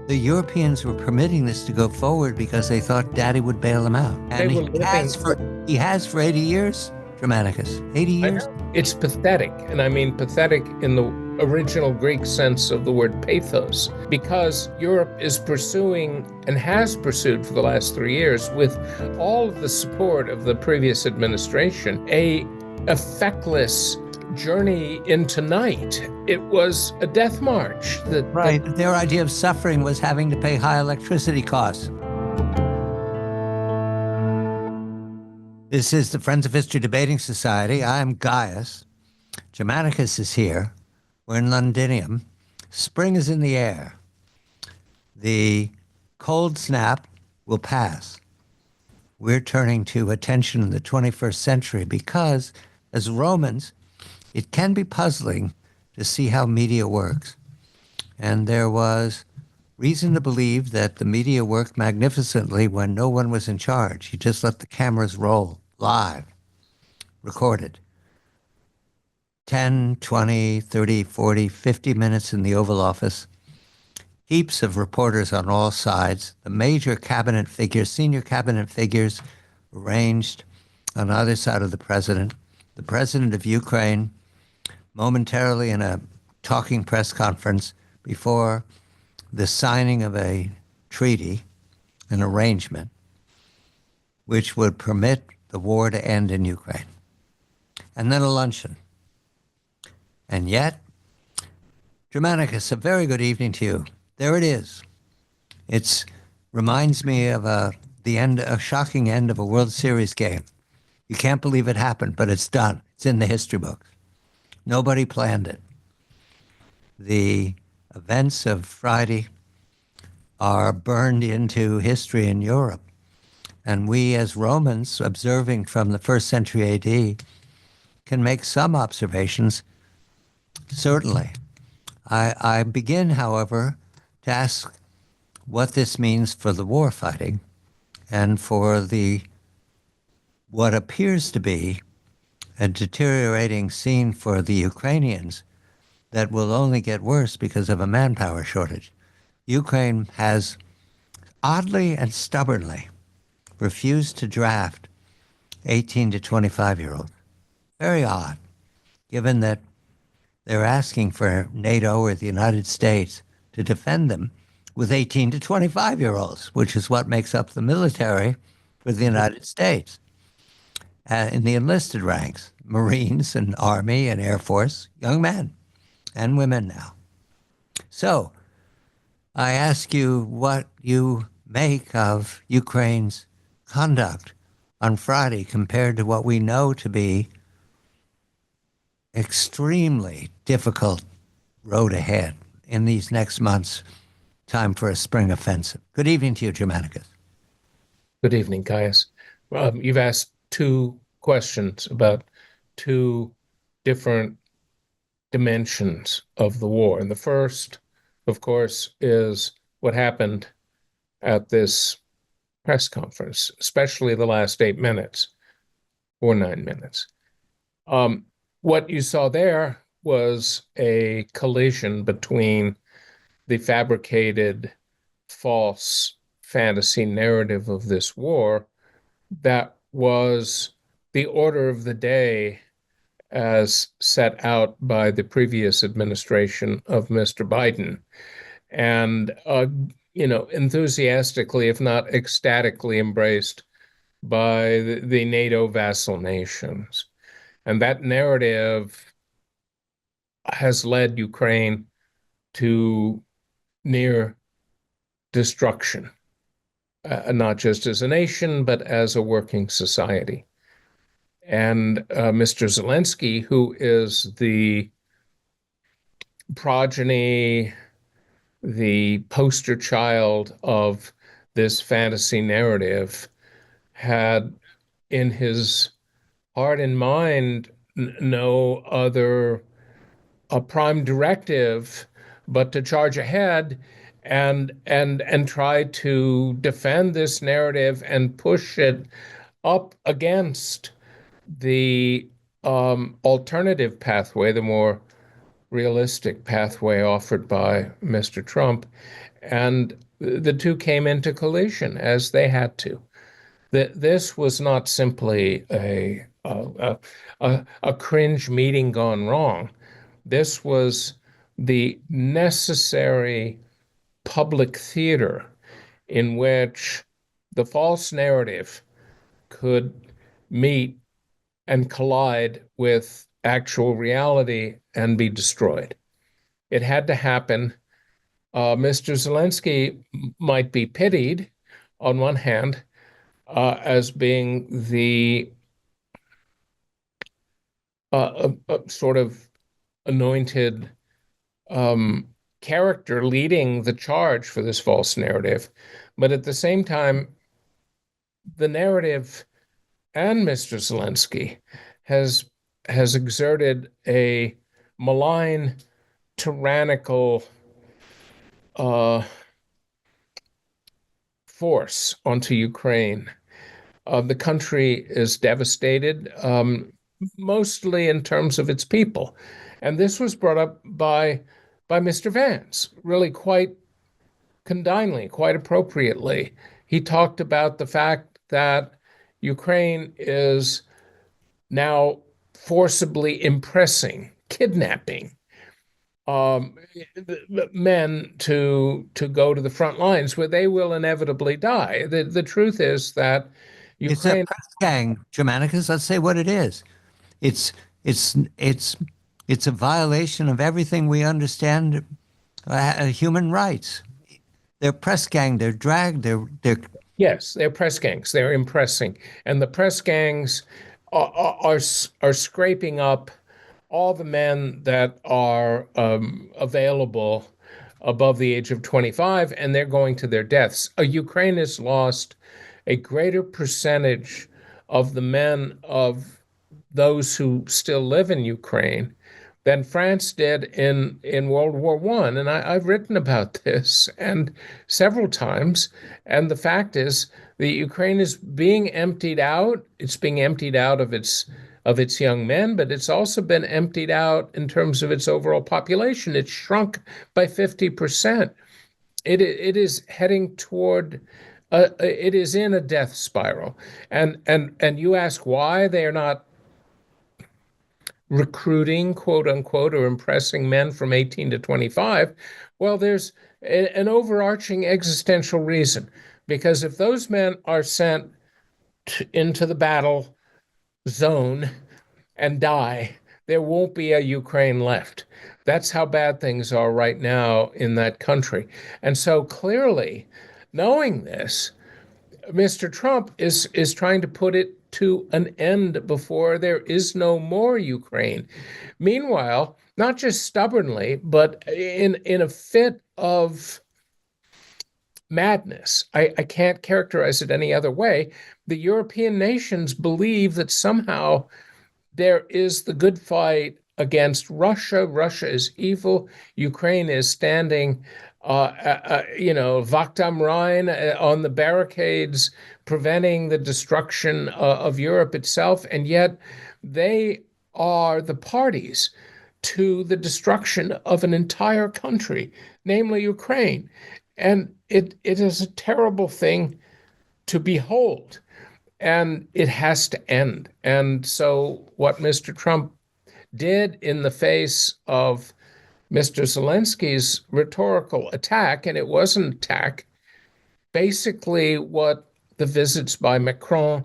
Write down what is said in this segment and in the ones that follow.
The Europeans were permitting this to go forward because they thought Daddy would bail them out. They And were living. he has for 80 years, Germanicus. 80 I years? know. It's pathetic. And I mean pathetic in the original Greek sense of the word pathos, because Europe is pursuing and has pursued for the last 3 years, with all of the support of the previous administration, a feckless journey into night. It was a death march. Right. Their idea of suffering was having to pay high electricity costs. This is the Friends of History Debating Society. I'm Gaius. Germanicus is here. We're in Londinium. Spring is in the air. The cold snap will pass. We're turning to attention in the 21st century because, as Romans, it can be puzzling to see how media works. And there was reason to believe that the media worked magnificently when no one was in charge. You just let the cameras roll live, recorded. 10, 20, 30, 40, 50 minutes in the Oval Office. Heaps of reporters on all sides. The major cabinet figures, senior cabinet figures, arranged on either side of the president. The president of Ukraine, momentarily in a talking press conference before the signing of a treaty, an arrangement, which would permit the war to end in Ukraine. And then a luncheon. And yet, Germanicus, a very good evening to you. There it is. It reminds me of a shocking end of a World Series game. You can't believe it happened, but it's done. It's in the history books. Nobody planned it. The events of Friday are burned into history in Europe. And we, as Romans, observing from the first century AD, can make some observations. Certainly. I begin, however, to ask what this means for the war fighting and for what appears to be a deteriorating scene for the Ukrainians that will only get worse because of a manpower shortage. Ukraine has oddly and stubbornly refused to draft 18 to 25-year-olds. Very odd, given that they're asking for NATO or the United States to defend them with 18 to 25-year-olds, which is what makes up the military for the United States. In the enlisted ranks, Marines and Army and Air Force, young men and women now. So I ask you what you make of Ukraine's conduct on Friday compared to what we know to be extremely difficult road ahead in these next months, time for a spring offensive. Good evening to you, Germanicus. Good evening, Gaius. You've asked two questions about two different dimensions of the war. And the first, of course, is what happened at this press conference, especially the last 8 minutes or 9 minutes. What you saw there was a collision between the fabricated, false fantasy narrative of this war that was the order of the day as set out by the previous administration of Mr. Biden. And, enthusiastically, if not ecstatically, embraced by the NATO vassal nations. And that narrative has led Ukraine to near destruction, not just as a nation, but as a working society. And Mr. Zelenskyy, who is the progeny, the poster child of this fantasy narrative, had in his heart and mind no other prime directive but to charge ahead and try to defend this narrative and push it up against the alternative pathway, the more realistic pathway offered by Mr. Trump, and the two came into collision as they had to. This was not simply a cringe meeting gone wrong. This was the necessary public theater in which the false narrative could meet and collide with actual reality and be destroyed. It had to happen. Mr. Zelenskyy might be pitied on one hand as being the sort of anointed um, character leading the charge for this false narrative. But at the same time, the narrative and Mr. Zelenskyy has has exerted a malign, tyrannical uh, force onto Ukraine. The country is devastated, mostly in terms of its people, and this was brought up by Mr. Vance, really quite condignly, quite appropriately. He talked about the fact that Ukraine is now forcibly impressing, kidnapping um, men to go to the front lines where they will inevitably die. The truth is that It's a Ukraine, press gang, Germanicus. Let's say what it is. It's it's it's it's a violation of everything we understand human rights. They're press gang. They're dragged. They're yes, they're press gangs. They're impressing, and the press gangs are scraping up all the men that are available above the age of 25, and they're going to their deaths. Ukraine has lost a greater percentage of the men of those who still live in Ukraine than France did in World War One. And I've written about this and several times. And the fact is that Ukraine is being emptied out. It's being emptied out of its young men, but it's also been emptied out in terms of its overall population. It's shrunk by 50%. It is heading toward it is in a death spiral. And you ask why they are not recruiting, quote unquote, or impressing men from 18 to 25. Well, there's an overarching existential reason. Because if those men are sent into the battle zone and die, there won't be a Ukraine left. That's how bad things are right now in that country. And so clearly, knowing this, Mr. Trump is trying to put it to an end before there is no more Ukraine. Meanwhile, not just stubbornly, but in a fit of madness, I can't characterize it any other way. The European nations believe that somehow there is the good fight against Russia. Russia is evil. Ukraine is standing, Vaktam Rhine on the barricades, preventing the destruction of Europe itself. And yet they are the parties to the destruction of an entire country, namely Ukraine. And it is a terrible thing to behold, and it has to end. And so, what Mr. Trump did in the face of Mr. Zelensky's rhetorical attack, and it was an attack, basically what the visits by Macron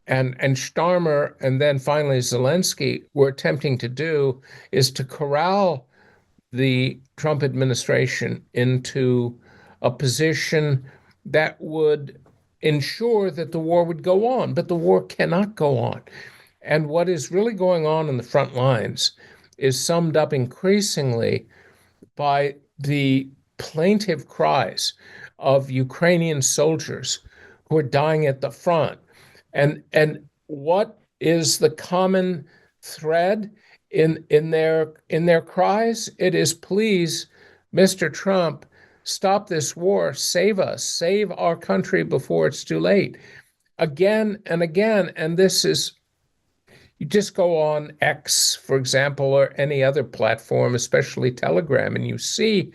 and Starmer, and then finally Zelenskyy, were attempting to do is to corral the Trump administration into a position that would ensure that the war would go on, but the war cannot go on. And what is really going on in the front lines is summed up increasingly by the plaintive cries of Ukrainian soldiers who are dying at the front. And what is the common thread in their cries? It is, please, Mr. Trump, stop this war, save us, save our country before it's too late. Again and again, and this is You just go on X, for example, or any other platform, especially Telegram, and you see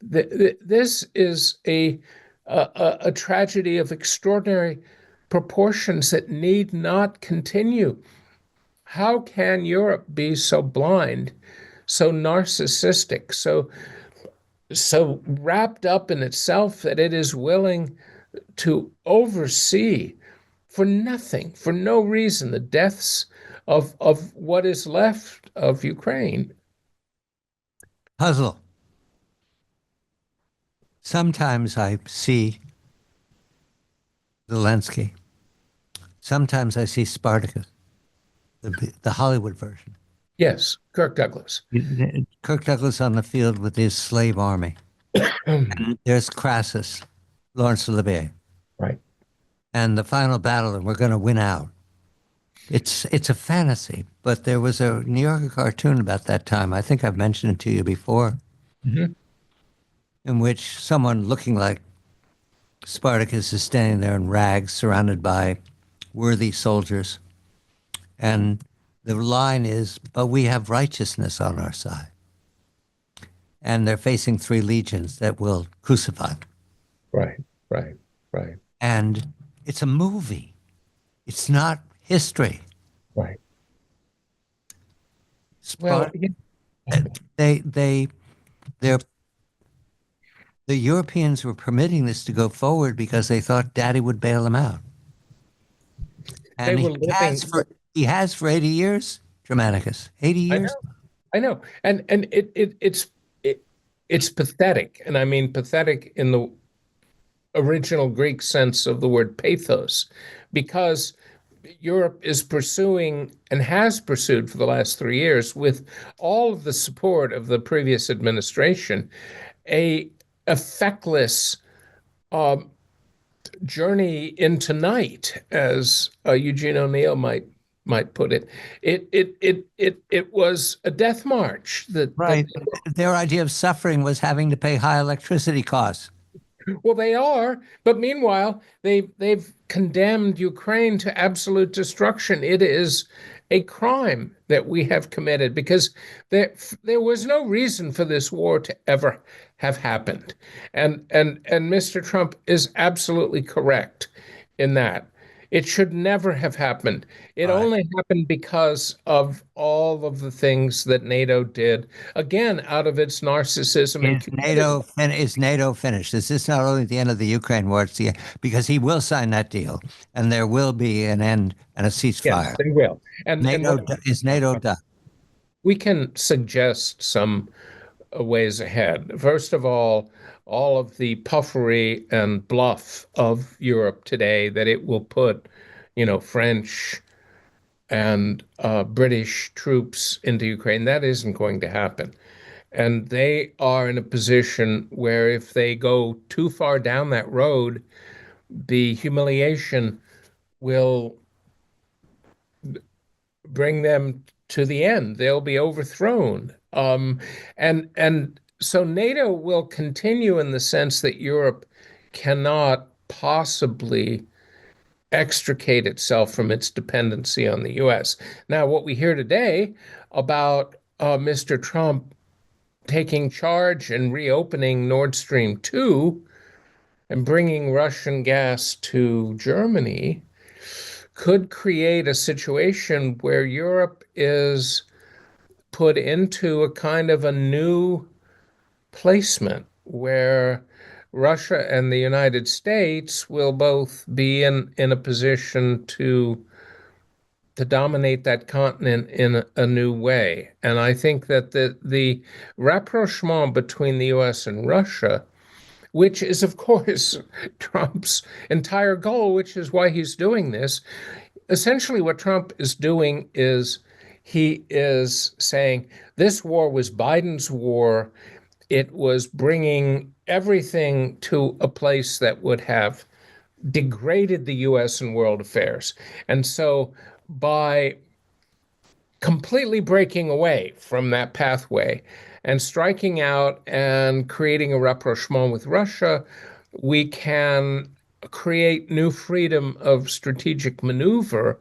that this is a tragedy of extraordinary proportions that need not continue. How can Europe be so blind, so narcissistic, so wrapped up in itself that it is willing to oversee for nothing, for no reason, the deaths of what is left of Ukraine? Puzzle. Sometimes I see Zelenskyy. Sometimes I see Spartacus, the Hollywood version. Yes, Kirk Douglas. Kirk Douglas on the field with his slave army. And there's Crassus, Lawrence Olivier, Right. and the final battle, and we're going to win out. It's a fantasy, but there was a New Yorker cartoon about that time. I think I've mentioned it to you before, Mhm. in which someone looking like Spartacus is standing there in rags, surrounded by worthy soldiers, and the line is, "But we have righteousness on our side," and they're facing three legions that will crucify them. Right, right, right, And it's a movie. It's not history. right. Well, Spart- they they're the Europeans were permitting this to go forward because they thought Daddy would bail them out. they And were living. he has for 80 years, Germanicus. 80 I years? know, I know, and it's pathetic, and I mean pathetic in the original Greek sense of the word pathos, because Europe is pursuing and has pursued for the last 3 years, with all of the support of the previous administration, a feckless um, journey into night, as Eugene O'Neill might put it. It was a death march that Right. Their idea of suffering was having to pay high electricity costs. well, they are, but meanwhile, they've condemned Ukraine to absolute destruction. It is a crime that we have committed, because there was no reason for this war to ever have happened. And Mr. Trump is absolutely correct in that. It should never have happened. It Right. only happened because of all of the things that NATO did, again, out of its narcissism and cupidity. Is NATO finished? Is this not only the end of the Ukraine war, it's because he will sign that deal and there will be an end and a Yes, ceasefire. they will. And what Is NATO done? we can suggest some ways ahead. First of all of the puffery and bluff of Europe today, that it will put, French and British troops into Ukraine, that isn't going to happen. And they are in a position where if they go too far down that road, the humiliation will bring them to the end. They'll be overthrown. And so NATO will continue in the sense that Europe cannot possibly extricate itself from its dependency on the US. Now, what we hear today about Mr. Trump taking charge and reopening Nord Stream 2 and bringing Russian gas to Germany could create a situation where Europe is put into a kind of a new placement, where Russia and the United States will both be in a position to dominate that continent in a new way. And I think that the rapprochement between the US and Russia, which is, of course, Trump's entire goal, which is why he's doing this. Essentially, what Trump is doing is he is saying this war was Biden's war. It was bringing everything to a place that would have degraded the US and world affairs. And so by completely breaking away from that pathway and striking out and creating a rapprochement with Russia, we can create new freedom of strategic maneuver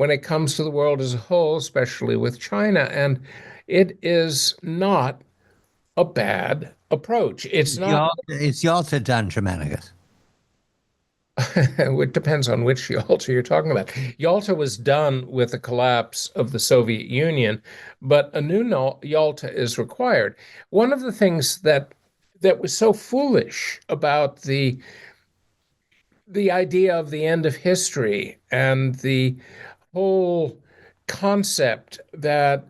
when it comes to the world as a whole, especially with China. And it is not a bad approach. It's not. Is Yalta done, Germanicus? It depends on which Yalta you're talking about. Yalta was done with the collapse of the Soviet Union, but a new Yalta is required. One of the things that was so foolish about the idea of the end of history and the whole concept that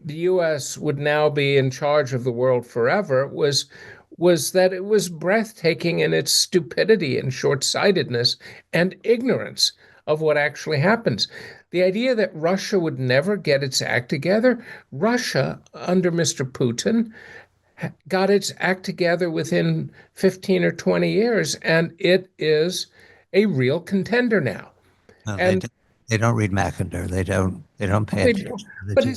the US would now be in charge of the world forever was that it was breathtaking in its stupidity and short-sightedness and ignorance of what actually happens. The idea that Russia would never get its act together, Russia under Mr. Putin got its act together within 15 or 20 years, and it is a real contender now. No, And they don't read Mackinder. They don't pay they, attention to the but G.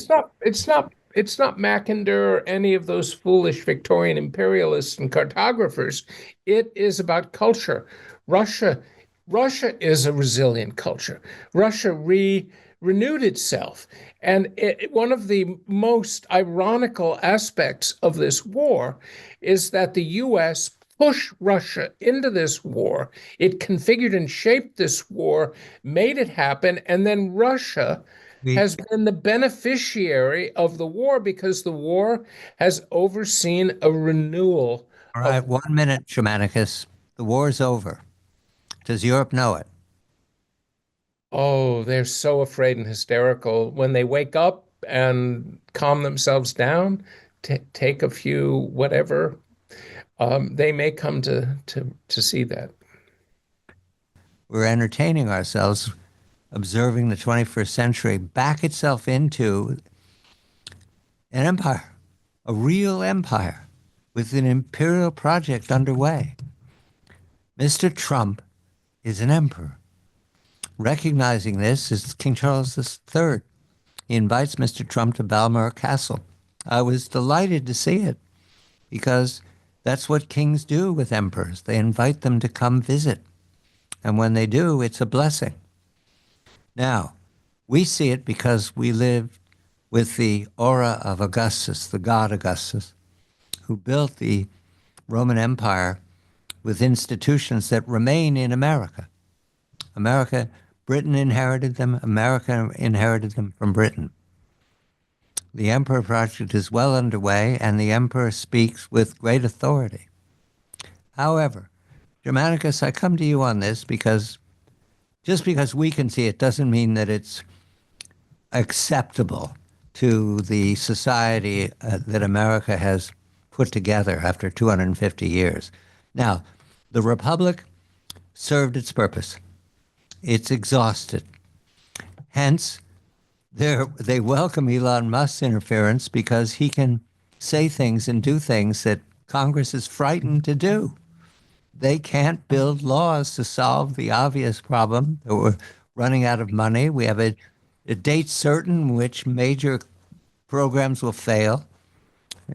it's not Mackinder or any of those foolish Victorian imperialists and cartographers. It is about culture. Russia Russia is a resilient culture. Russia renewed itself. And one of the most ironical aspects of this war is that the US pushed Russia into this war. It configured and shaped this war, made it happen, and then Russia We, has been the beneficiary of the war because the war has overseen a renewal all of. right, 1 minute, Germanicus. The war's over. Does Europe know it? Oh, they're so afraid and hysterical. When they wake up and calm themselves down, take a few whatever, they may come to see that. We're entertaining ourselves, observing the 21st century back itself into an empire, a real empire, with an imperial project underway. Mr. Trump is an emperor. Recognizing this is King Charles III. He invites Mr. Trump to Balmoral Castle. I was delighted to see it because that's what kings do with emperors. They invite them to come visit. And when they do, it's a blessing. Now, we see it because we live with the aura of Augustus, the god Augustus, who built the Roman Empire with institutions that remain in America. Britain inherited them, America inherited them from Britain. The Emperor Project is well underway, and the Emperor speaks with great authority. However, Germanicus, I come to you on this because just because we can see it doesn't mean that it's acceptable to the society that America has put together after 250 years. Now, the Republic served its purpose. It's exhausted. Hence, they welcome Elon Musk's interference because he can say things and do things that Congress is frightened to do. They can't build laws to solve the obvious problem that we're running out of money. We have a date certain which major programs will fail.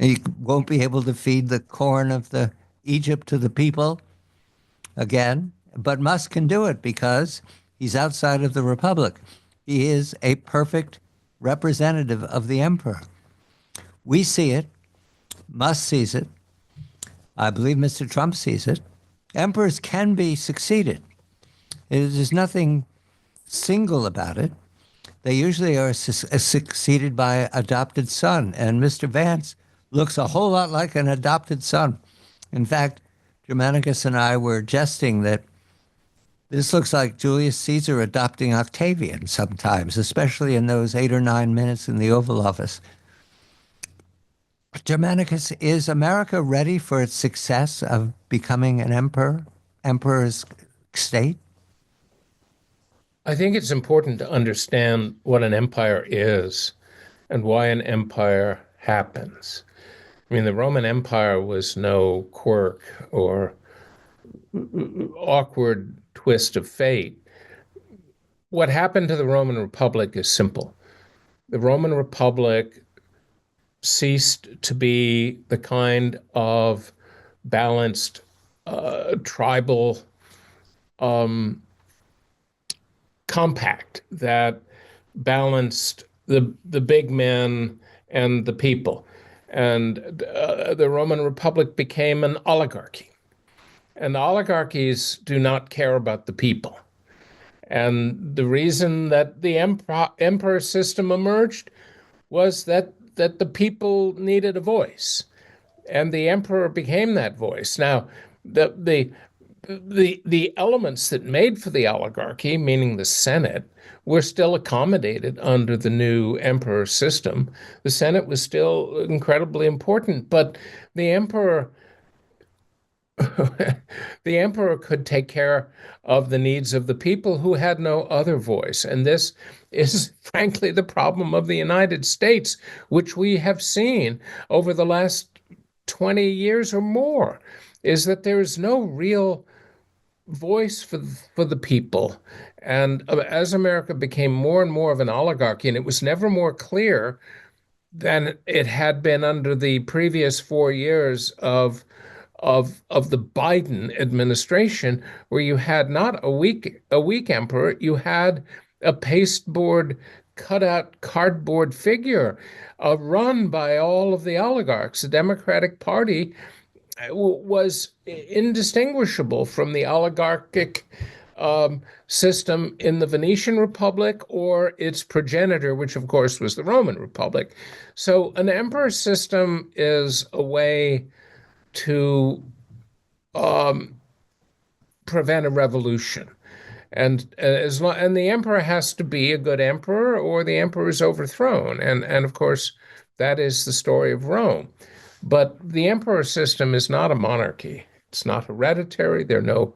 You won't be able to feed the corn of the Egypt to the people again. But Musk can do it because he's outside of the Republic. He is a perfect representative of the emperor. We see it. Musk sees it. I believe Mr. Trump sees it. Emperors can be succeeded. There's nothing single about it. They usually are succeeded by adopted son, and Mr. Vance looks a whole lot like an adopted son. In fact, Germanicus and I were jesting that this looks like Julius Caesar adopting Octavian sometimes, especially in those 8 or 9 minutes in the Oval Office. Germanicus, is America ready for its success of becoming an emperor's state? I think it's important to understand what an empire is and why an empire happens. I mean, the Roman Empire was no quirk or awkward twist of fate. What happened to the Roman Republic is simple. The Roman Republic ceased to be the kind of balanced tribal compact that balanced the big men and the people. And the Roman Republic became an oligarchy. And oligarchies do not care about the people. And the reason that the emperor system emerged was that the people needed a voice, and the emperor became that voice. Now, the the the elements that made for the oligarchy, meaning the Senate, were still accommodated under the new emperor system. The Senate was still incredibly important, but the emperor the emperor could take care of the needs of the people who had no other voice. And this is frankly the problem of the United States, which we have seen over the last 20 years or more, is that there is no real voice for the people. And as America became more and more of an oligarchy, and it was never more clear than it had been under the previous 4 years of the Biden administration, where you had not a weak emperor, you had a pasteboard cutout cardboard figure run by all of the oligarchs. The Democratic Party was indistinguishable from the oligarchic system in the Venetian Republic or its progenitor, which of course was the Roman Republic. So an emperor system is a way to prevent a revolution. And the emperor has to be a good emperor, or the emperor is overthrown. And of course, that is the story of Rome. But the emperor system is not a monarchy. It's not hereditary. There are no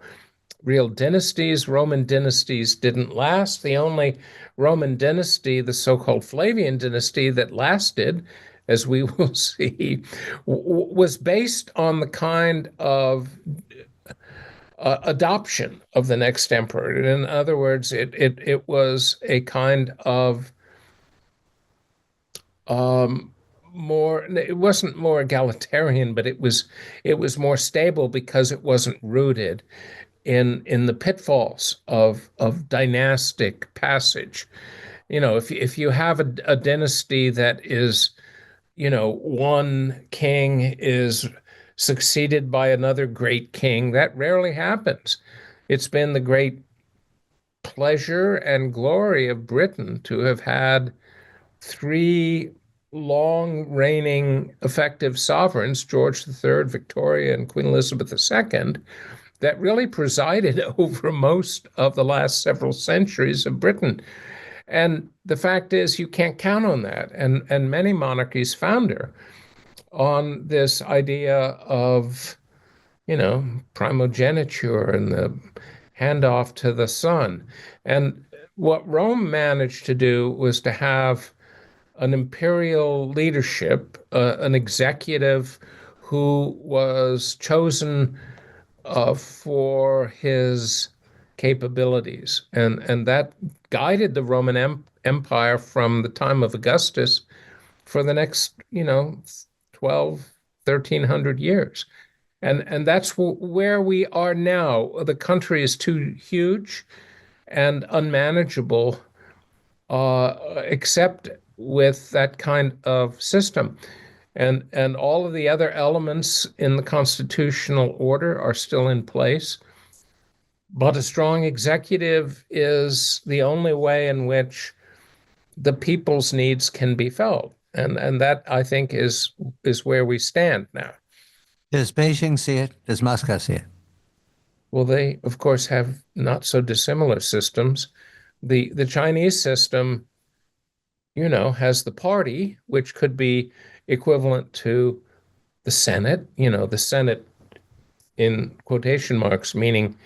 real dynasties. Roman dynasties didn't last. The only Roman dynasty, the so-called Flavian dynasty, that lasted, as we will see, was based on the kind of adoption of the next emperor. In other words, it was a kind of more. It wasn't more egalitarian, but it was more stable because it wasn't rooted in the pitfalls of dynastic passage. If you have a dynasty that is, one king is succeeded by another great king, that rarely happens. It's been the great pleasure and glory of Britain to have had three long reigning effective sovereigns, George III, Victoria, and Queen Elizabeth II, that really presided over most of the last several centuries of Britain. And the fact is, you can't count on that. And many monarchies founder on this idea of, primogeniture and the handoff to the son. And what Rome managed to do was to have an imperial leadership, an executive who was chosen for his capabilities. And that guided the Roman Empire from the time of Augustus for the next, 12, 1300 years. And that's where we are now. The country is too huge and unmanageable, except with that kind of system. And all of the other elements in the constitutional order are still in place. But a strong executive is the only way in which the people's needs can be felt. And that, I think, is where we stand now. Does Beijing see it? Does Moscow see it? Well, they, of course, have not so dissimilar systems. The Chinese system, has the party, which could be equivalent to the Senate, the Senate in quotation marks, meaning,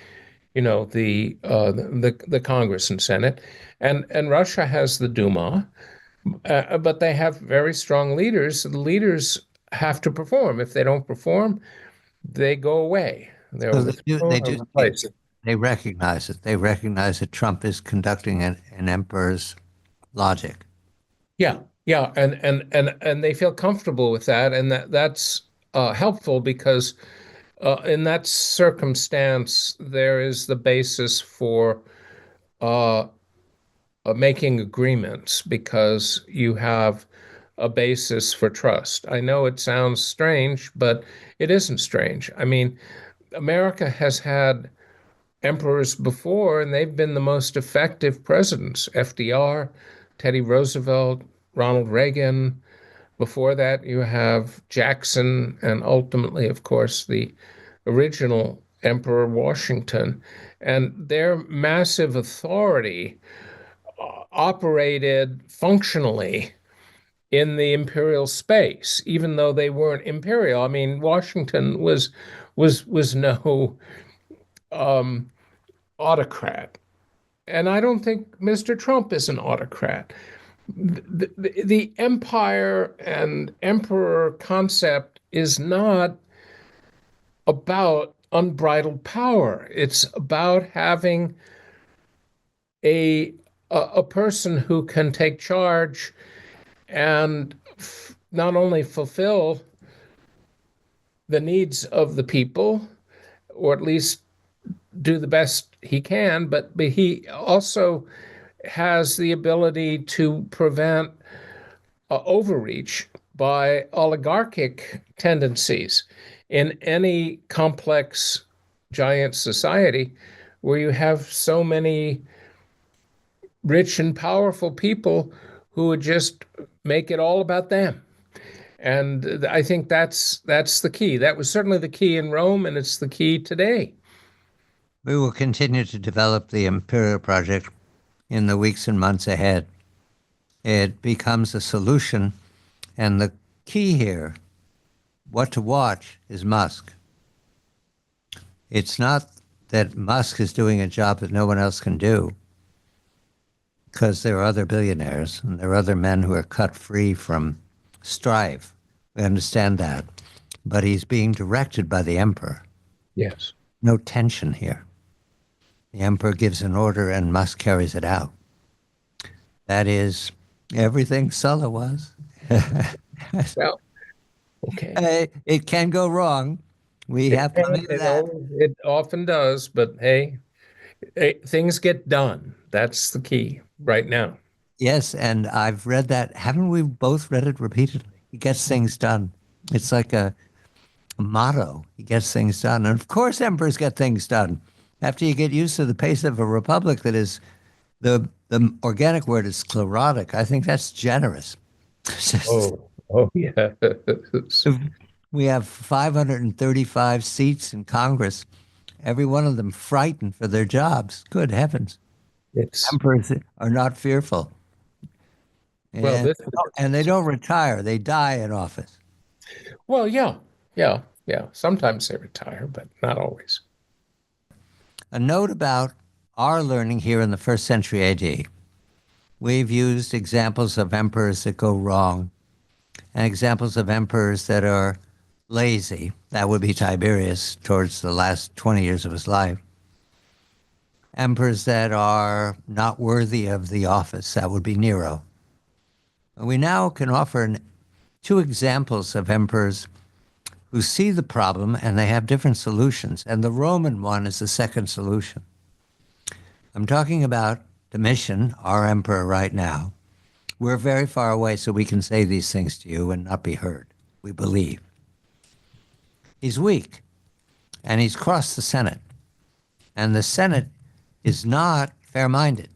the Congress and Senate, and Russia has the Duma, but they have very strong leaders. The leaders have to perform. If they don't perform, they go away. They're So overthrown or replaced. they recognize it. They recognize that Trump is conducting an emperor's logic. Yeah, yeah, and they feel comfortable with that, and that's helpful because in that circumstance there is the basis for uh, making agreements because you have a basis for trust. I know it sounds strange, but it isn't strange. I mean, America has had emperors before, and they've been the most effective presidents. FDR, Teddy Roosevelt, Ronald Reagan. Before that, you have Jackson, and ultimately, of course, the original Emperor Washington. And their massive authority operated functionally in the imperial space, even though they weren't imperial. I mean, Washington was no um, autocrat, and I don't think Mr. Trump is an autocrat. The empire and emperor concept is not about unbridled power. It's about having a a person who can take charge and not only fulfill the needs of the people, or at least do the best he can, but he also has the ability to prevent overreach by oligarchic tendencies in any complex giant society where you have so many rich and powerful people who would just make it all about them. And I think that's the key. That was certainly the key in Rome, and it's the key today. We will continue to develop the Imperial Project in the weeks and months ahead. It becomes a solution, and the key here, what to watch, is Musk. It's not that Musk is doing a job that no one else can do, because there are other billionaires and there are other men who are cut free from strife. We understand that. But he's being directed by the emperor. Yes. No tension here. The emperor gives an order and Musk carries it out. That is everything Sulla was. Well, okay. It can go wrong. We It have can, plenty of it, that. it often does, but hey, things get done. That's the key right now. Yes, and I've read that. Haven't we both read it repeatedly? He gets things done. It's like a motto. He gets things done. And of course, emperors get things done. After you get used to the pace of a republic that is, the organic word is sclerotic, I think that's generous. Oh, yeah. We have 535 seats in Congress, every one of them frightened for their jobs. Good heavens. It's Emperors are not fearful. well, And, this and they don't retire, they die in office. well, yeah, yeah. Sometimes they retire, but not always. A note about our learning here in the first century AD. We've used examples of emperors that go wrong and examples of emperors that are lazy. That would be Tiberius towards the last 20 years of his life. Emperors that are not worthy of the office. That would be Nero. And we now can offer two examples of emperors who see the problem and they have different solutions. And the Roman one is the second solution. I'm talking about Domitian, our emperor right now. We're very far away, so we can say these things to you and not be heard. We believe. He's weak, and he's crossed the Senate. And the Senate is not fair-minded.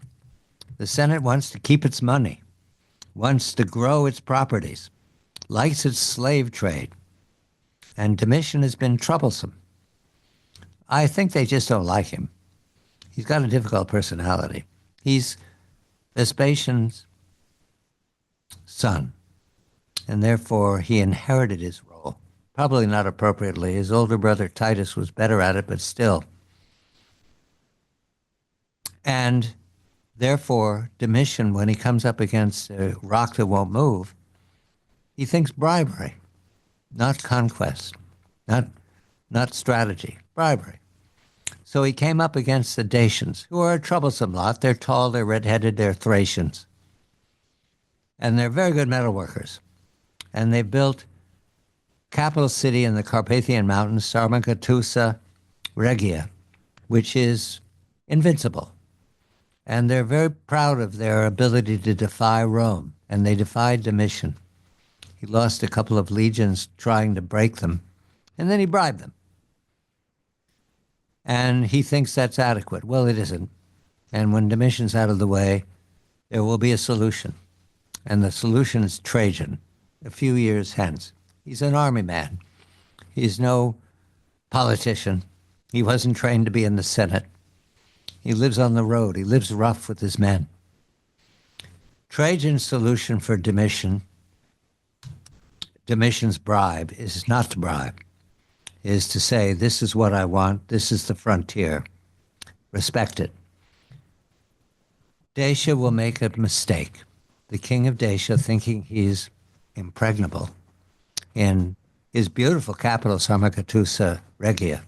The Senate wants to keep its money, wants to grow its properties, likes its slave trade. And Domitian has been troublesome. I think they just don't like him. He's got a difficult personality. He's Vespasian's son, and therefore he inherited his role. Probably not appropriately. His older brother Titus was better at it, but still. And therefore, Domitian, when he comes up against a rock that won't move, he thinks bribery, not conquest, not strategy, bribery. So he came up against the Dacians, who are a troublesome lot. They're tall, they're red-headed, they're Thracians. And they're very good metal workers. And they built capital city in the Carpathian Mountains, Sarmagatusa Regia, which is invincible. And they're very proud of their ability to defy Rome, and they defied Domitian. He lost a couple of legions trying to break them, and then he bribed them. And he thinks that's adequate. Well, it isn't. And when Domitian's out of the way, there will be a solution. And the solution is Trajan, a few years hence. He's an army man. He's no politician. He wasn't trained to be in the Senate. He lives on the road. He lives rough with his men. Trajan's solution for Domitian, Domitian's bribe, is not to bribe, is to say, this is what I want, this is the frontier, respect it. Dacia will make a mistake. The king of Dacia, thinking he's impregnable in his beautiful capital, Sarmacatusa Regia,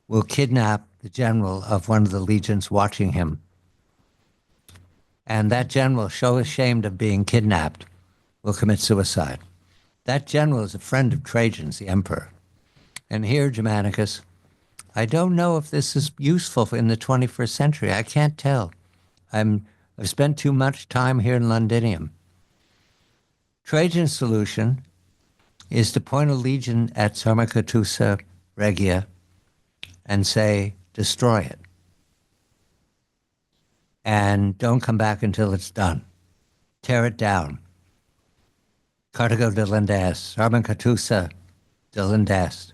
will kidnap the general of one of the legions watching him. And that general, so ashamed of being kidnapped, will commit suicide. That general is a friend of Trajan's, the emperor. And here, Germanicus, I don't know if this is useful in the 21st century. I can't tell. I've spent too much time here in Londinium. Trajan's solution is to point a legion at Sarmacatusa Regia and say, destroy it. And don't come back until it's done. Tear it down. Carthago delenda est, Sarmacatusa delenda est.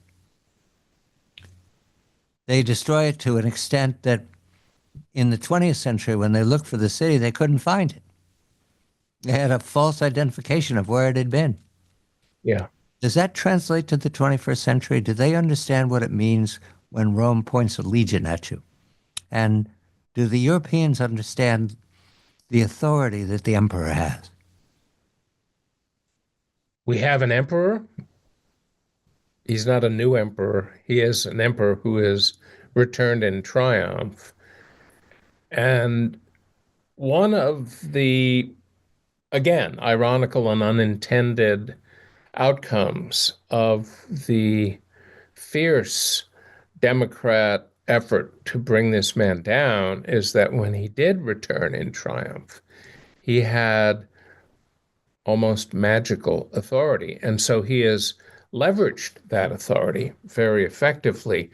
They destroy it to an extent that in the 20th century, when they looked for the city, they couldn't find it. They had a false identification of where it had been. Yeah. Does that translate to the 21st century? Do they understand what it means when Rome points a legion at you? And do the Europeans understand the authority that the emperor has? We have an emperor. He's not a new emperor. He is an emperor who is returned in triumph. And one of the, again, ironical and unintended outcomes of the fierce Democrat effort to bring this man down is that when he did return in triumph, he had almost magical authority. And so he has leveraged that authority very effectively.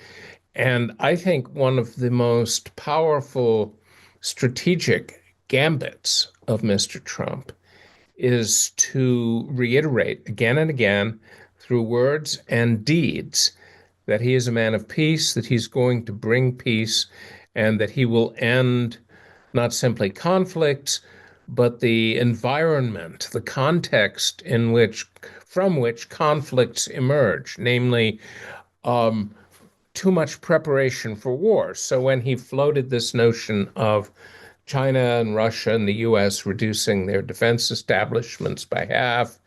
And I think one of the most powerful strategic gambits of Mr. Trump is to reiterate again and again through words and deeds that he is a man of peace, that he's going to bring peace, and that he will end not simply conflicts, but the environment, the context in which, from which conflicts emerge, namely too much preparation for war. So when he floated this notion of China and Russia and the US reducing their defense establishments by half,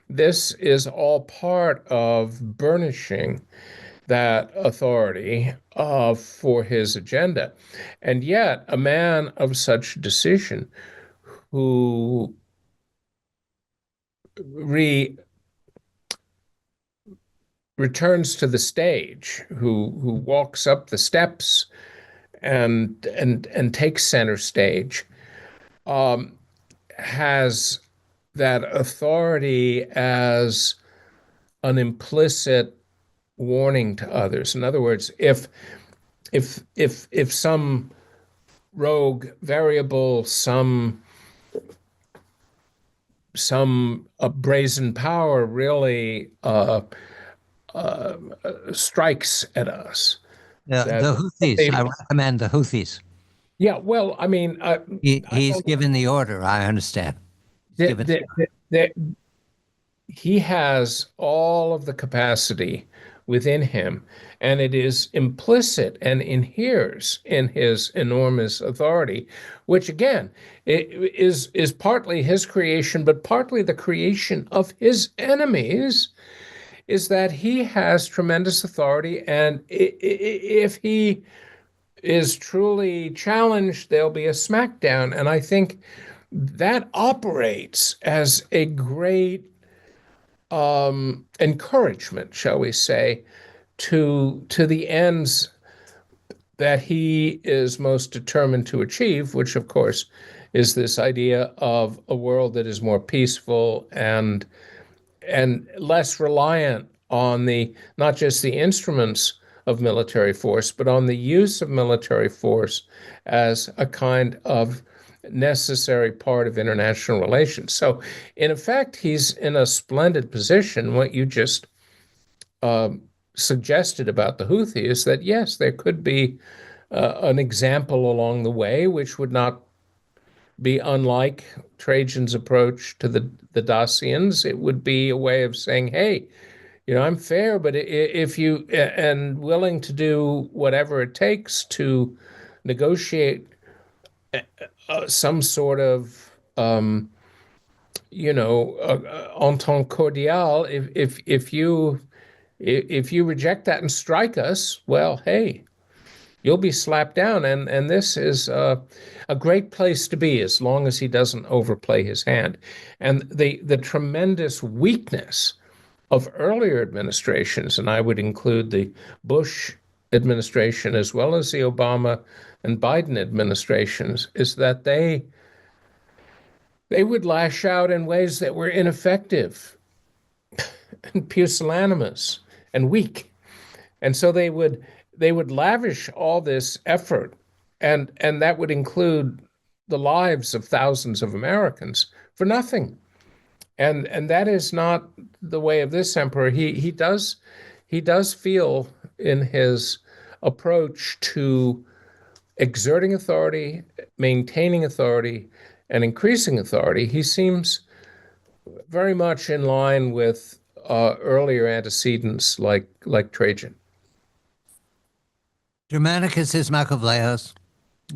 this is all part of burnishing that authority for his agenda. And yet, a man of such decision who returns to the stage, who walks up the steps and takes center stage, has that authority as an implicit warning to others. In other words, if some rogue variable, some brazen power really strikes at us. The Houthis, I recommend the Houthis. Yeah, well, I mean, he's given the order, I understand. He has all of the capacity within him, and it is implicit and inheres in his enormous authority, which again is partly his creation, but partly the creation of his enemies, is that he has tremendous authority, and if he is truly challenged, there'll be a smackdown. And I think that operates as a great encouragement, shall we say, to the ends that he is most determined to achieve, which of course is this idea of a world that is more peaceful and less reliant on the not just the instruments of military force, but on the use of military force as a kind of necessary part of international relations. So, in effect, he's in a splendid position. What you just suggested about the Houthi is that, yes, there could be an example along the way, which would not be unlike Trajan's approach to the Dacians. It would be a way of saying, hey, I'm fair, but if you and willing to do whatever it takes to negotiate some sort of entente cordiale, if you reject that and strike us, well, hey, you'll be slapped down. And this is a great place to be as long as he doesn't overplay his hand. And the tremendous weakness of earlier administrations, and I would include the Bush administration as well as the Obama and Biden administrations, is that they would lash out in ways that were ineffective and pusillanimous and weak. And so they would lavish all this effort, and that would include the lives of thousands of Americans for nothing. And that is not the way of this emperor. He does feel in his approach to exerting authority, maintaining authority, and increasing authority, he seems very much in line with earlier antecedents like Trajan. Germanicus is Michael Vlahos.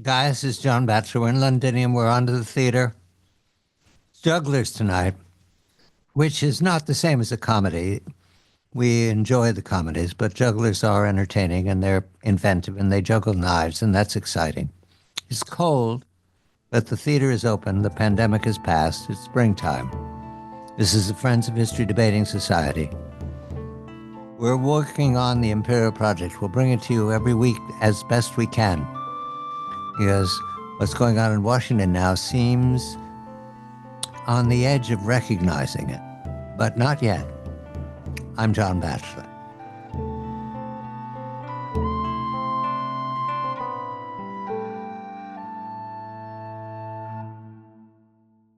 Gaius is John Batchelor. We're in Londinium. We're on to the theater. Jugglers tonight, which is not the same as a comedy. We enjoy the comedies, but jugglers are entertaining and they're inventive and they juggle knives, and that's exciting. It's cold, but the theater is open. The pandemic has passed. It's springtime. This is the Friends of History Debating Society. We're working on the Imperial Project. We'll bring it to you every week as best we can, because what's going on in Washington now seems on the edge of recognizing it, but not yet. I'm John Batchelor.